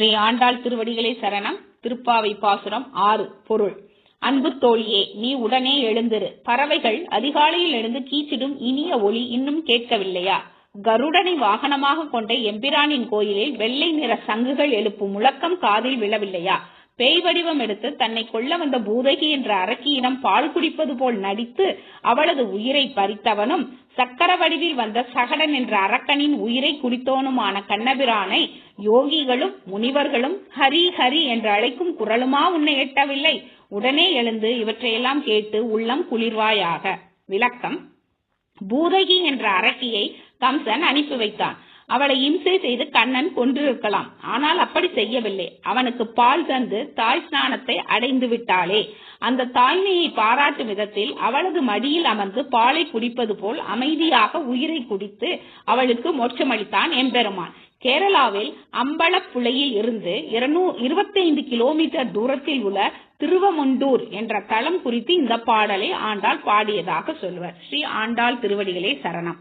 ஸ்ரீ ஆண்டாள் திருவடிகளே சரணம். திருப்பாவை பாசுரம் 6. பொருள். அன்பு தோழியே, நீ உடனே எழுந்திரு. பறவைகள் அதிகாலையில் எழுந்து கீச்சிடும் இனிய ஒலி இன்னும் கேட்கவில்லையா? கருடனை வாகனமாக கொண்ட எம்பிரானின் கோயிலில் வெள்ளை நிற சங்குகள் எழுப்பும் முழக்கம் காதில் விழவில்லையா? பேய் வடிவம் எடுத்து தன்னை கொல்ல வந்த பூதகி என்ற அரக்கியிடம் பால் குடிப்பது போல் நடித்து அவளது உயிரை பறித்தவனும், சக்கர வடிவில் வந்த சகடன் என்ற அரக்கனின் உயிரை குடித்தோனுமான கண்ணபிரானை யோகிகளும் முனிவர்களும் ஹரி ஹரி என்று அழைக்கும் குரலுமா உன்னை எட்டவில்லை? உடனே எழுந்து இவற்றையெல்லாம் கேட்டு உள்ளம் குளிர்வாயாக. விளக்கம். பூதகி என்ற அரக்கியை கம்சன் அனுப்பி வைத்தான். அவளை இம்சை செய்து கண்ணன் கொன்றிருக்கலாம். ஆனால் அப்படி செய்யவில்லை. அவனுக்கு பால் தந்து தாய் ஸ்நானத்தை அடைந்து விட்டாளே, அந்த தாய்மையை பாராட்டும் விதத்தில் அவளது மடியில் அமர்ந்து பாலை குடிப்பது போல் அமைதியாக உயிரை குடித்து அவளுக்கு மோட்சமளித்தான் எம்பெருமான். கேரளாவில் அம்பலப்புழையில் இருந்து 25 கிலோமீட்டர் தூரத்தில் உள்ள திருவமுண்டூர் என்ற தலம் குறித்து இந்த பாடலை ஆண்டாள் பாடியதாக சொல்வர். ஸ்ரீ ஆண்டாள் திருவடிகளே சரணம்.